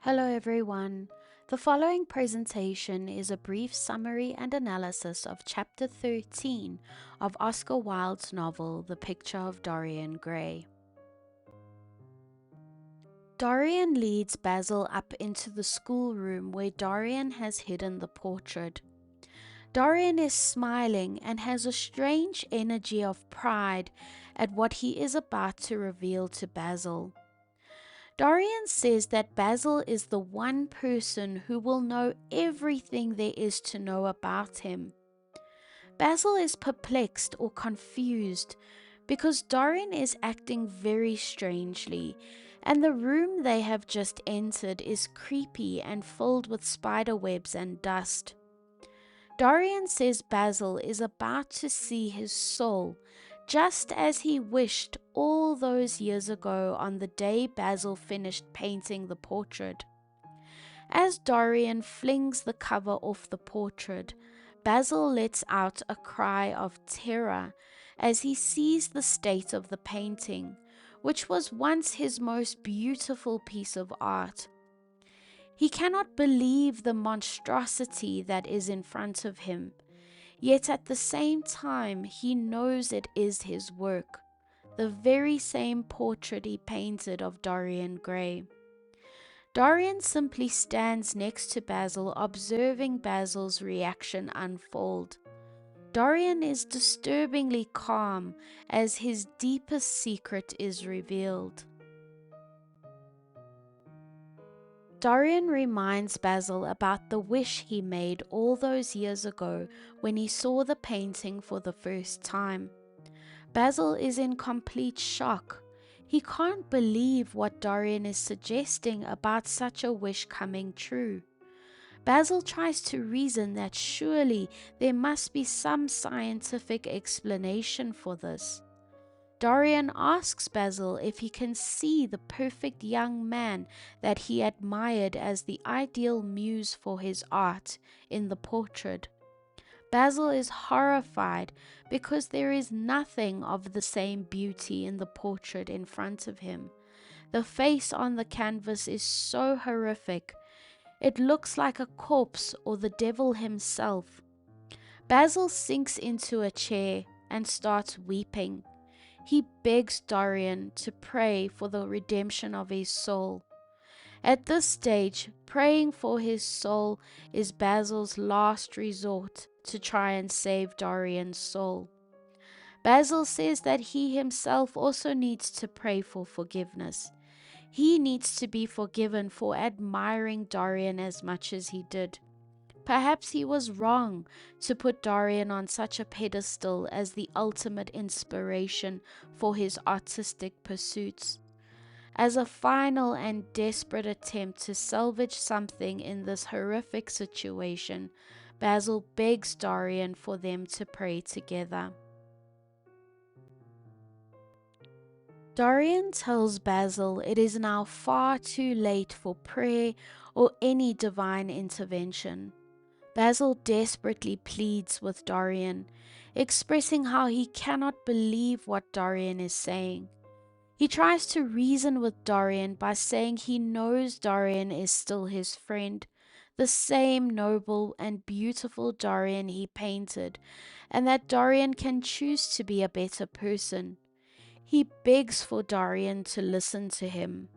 Hello everyone. The following presentation is a brief summary and analysis of Chapter 13 of Oscar Wilde's novel, The Picture of Dorian Gray. Dorian leads Basil up into the schoolroom where Dorian has hidden the portrait. Dorian is smiling and has a strange energy of pride at what he is about to reveal to Basil. Dorian says that Basil is the one person who will know everything there is to know about him. Basil is perplexed or confused because Dorian is acting very strangely, and the room they have just entered is creepy and filled with spider webs and dust. Dorian says Basil is about to see his soul, just as he wished all those years ago on the day Basil finished painting the portrait. As Dorian flings the cover off the portrait, Basil lets out a cry of terror as he sees the state of the painting, which was once his most beautiful piece of art. He cannot believe the monstrosity that is in front of him. Yet at the same time, he knows it is his work, the very same portrait he painted of Dorian Gray. Dorian simply stands next to Basil, observing Basil's reaction unfold. Dorian is disturbingly calm as his deepest secret is revealed. Dorian reminds Basil about the wish he made all those years ago when he saw the painting for the first time. Basil is in complete shock. He can't believe what Dorian is suggesting about such a wish coming true. Basil tries to reason that surely there must be some scientific explanation for this. Dorian asks Basil if he can see the perfect young man that he admired as the ideal muse for his art in the portrait. Basil is horrified because there is nothing of the same beauty in the portrait in front of him. The face on the canvas is so horrific. It looks like a corpse or the devil himself. Basil sinks into a chair and starts weeping. He begs Dorian to pray for the redemption of his soul. At this stage, praying for his soul is Basil's last resort to try and save Dorian's soul. Basil says that he himself also needs to pray for forgiveness. He needs to be forgiven for admiring Dorian as much as he did. Perhaps he was wrong to put Dorian on such a pedestal as the ultimate inspiration for his artistic pursuits. As a final and desperate attempt to salvage something in this horrific situation, Basil begs Dorian for them to pray together. Dorian tells Basil it is now far too late for prayer or any divine intervention. Basil desperately pleads with Dorian, expressing how he cannot believe what Dorian is saying. He tries to reason with Dorian by saying he knows Dorian is still his friend, the same noble and beautiful Dorian he painted, and that Dorian can choose to be a better person. He begs for Dorian to listen to him.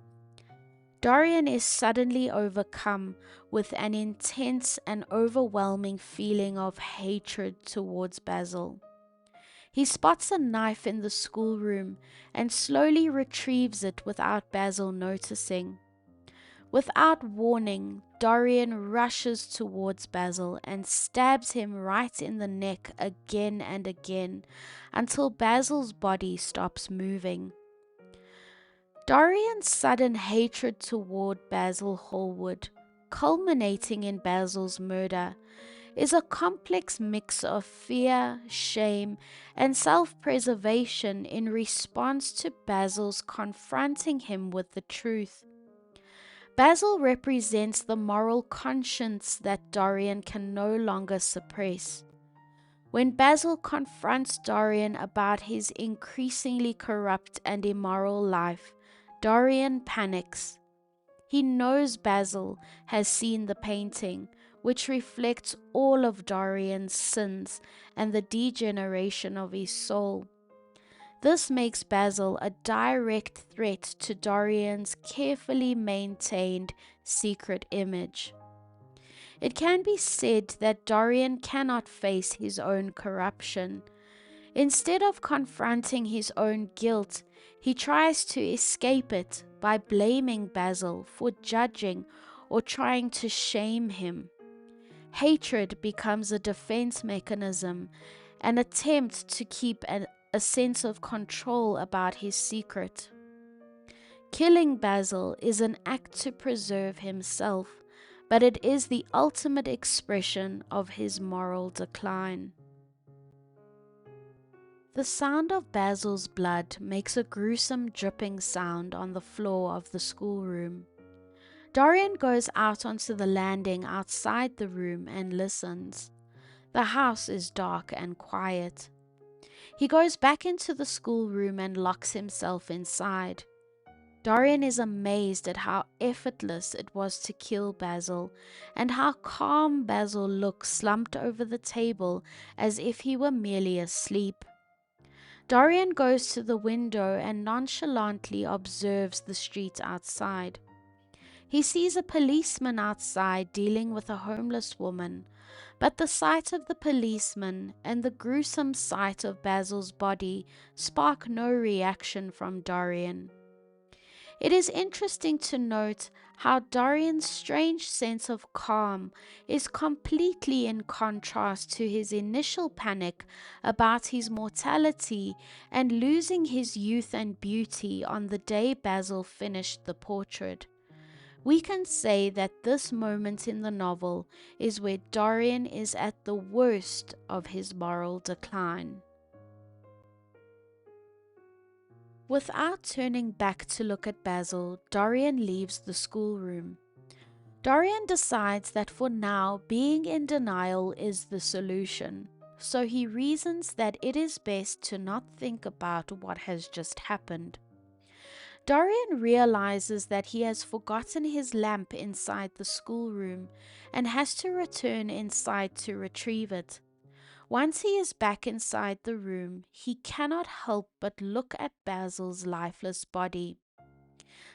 Dorian is suddenly overcome with an intense and overwhelming feeling of hatred towards Basil. He spots a knife in the schoolroom and slowly retrieves it without Basil noticing. Without warning, Dorian rushes towards Basil and stabs him right in the neck again and again until Basil's body stops moving. Dorian's sudden hatred toward Basil Hallward, culminating in Basil's murder, is a complex mix of fear, shame, and self-preservation in response to Basil's confronting him with the truth. Basil represents the moral conscience that Dorian can no longer suppress. When Basil confronts Dorian about his increasingly corrupt and immoral life, Dorian panics. He knows Basil has seen the painting, which reflects all of Dorian's sins and the degeneration of his soul. This makes Basil a direct threat to Dorian's carefully maintained secret image. It can be said that Dorian cannot face his own corruption. Instead of confronting his own guilt, he tries to escape it by blaming Basil for judging or trying to shame him. Hatred becomes a defense mechanism, an attempt to keep a sense of control about his secret. Killing Basil is an act to preserve himself, but it is the ultimate expression of his moral decline. The sound of Basil's blood makes a gruesome dripping sound on the floor of the schoolroom. Dorian goes out onto the landing outside the room and listens. The house is dark and quiet. He goes back into the schoolroom and locks himself inside. Dorian is amazed at how effortless it was to kill Basil, and how calm Basil looks slumped over the table as if he were merely asleep. Dorian goes to the window and nonchalantly observes the street outside. He sees a policeman outside dealing with a homeless woman, but the sight of the policeman and the gruesome sight of Basil's body spark no reaction from Dorian. It is interesting to note how Dorian's strange sense of calm is completely in contrast to his initial panic about his mortality and losing his youth and beauty on the day Basil finished the portrait. We can say that this moment in the novel is where Dorian is at the worst of his moral decline. Without turning back to look at Basil, Dorian leaves the schoolroom. Dorian decides that for now, being in denial is the solution, so he reasons that it is best to not think about what has just happened. Dorian realizes that he has forgotten his lamp inside the schoolroom and has to return inside to retrieve it. Once he is back inside the room, he cannot help but look at Basil's lifeless body.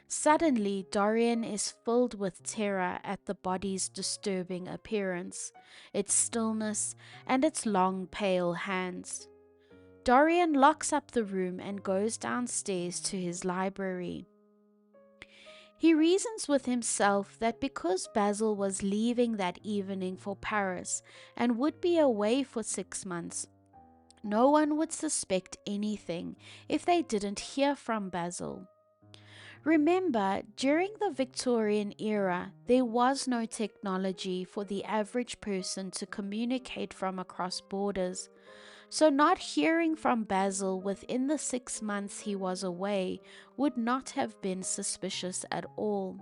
Suddenly, Dorian is filled with terror at the body's disturbing appearance, its stillness, and its long, pale hands. Dorian locks up the room and goes downstairs to his library. He reasons with himself that because Basil was leaving that evening for Paris and would be away for 6 months, no one would suspect anything if they didn't hear from Basil. Remember, during the Victorian era, there was no technology for the average person to communicate from across borders. So not hearing from Basil within the 6 months he was away would not have been suspicious at all.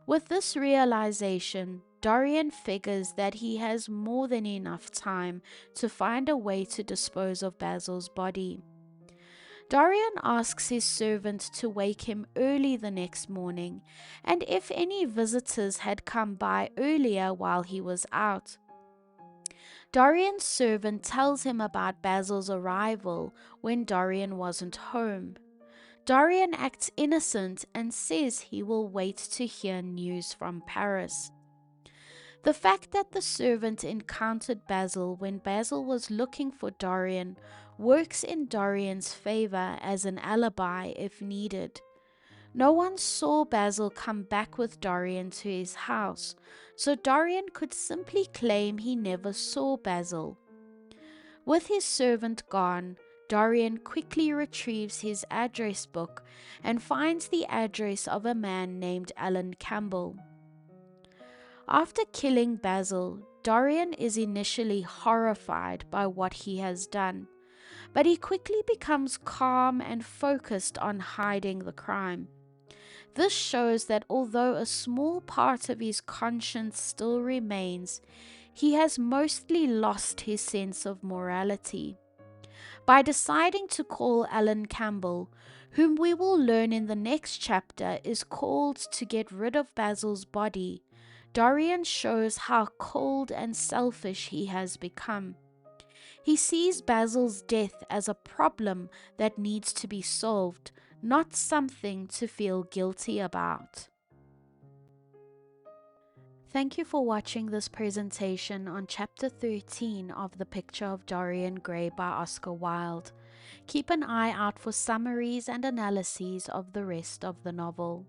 With this realization, Dorian figures that he has more than enough time to find a way to dispose of Basil's body. Dorian asks his servant to wake him early the next morning, and if any visitors had come by earlier while he was out. Dorian's servant tells him about Basil's arrival when Dorian wasn't home. Dorian acts innocent and says he will wait to hear news from Paris. The fact that the servant encountered Basil when Basil was looking for Dorian works in Dorian's favor as an alibi if needed. No one saw Basil come back with Dorian to his house, so Dorian could simply claim he never saw Basil. With his servant gone, Dorian quickly retrieves his address book and finds the address of a man named Alan Campbell. After killing Basil, Dorian is initially horrified by what he has done, but he quickly becomes calm and focused on hiding the crime. This shows that although a small part of his conscience still remains, he has mostly lost his sense of morality. By deciding to call Alan Campbell, whom we will learn in the next chapter is called to get rid of Basil's body, Dorian shows how cold and selfish he has become. He sees Basil's death as a problem that needs to be solved, not something to feel guilty about. Thank you for watching this presentation on Chapter 13 of The Picture of Dorian Gray by Oscar Wilde. Keep an eye out for summaries and analyses of the rest of the novel.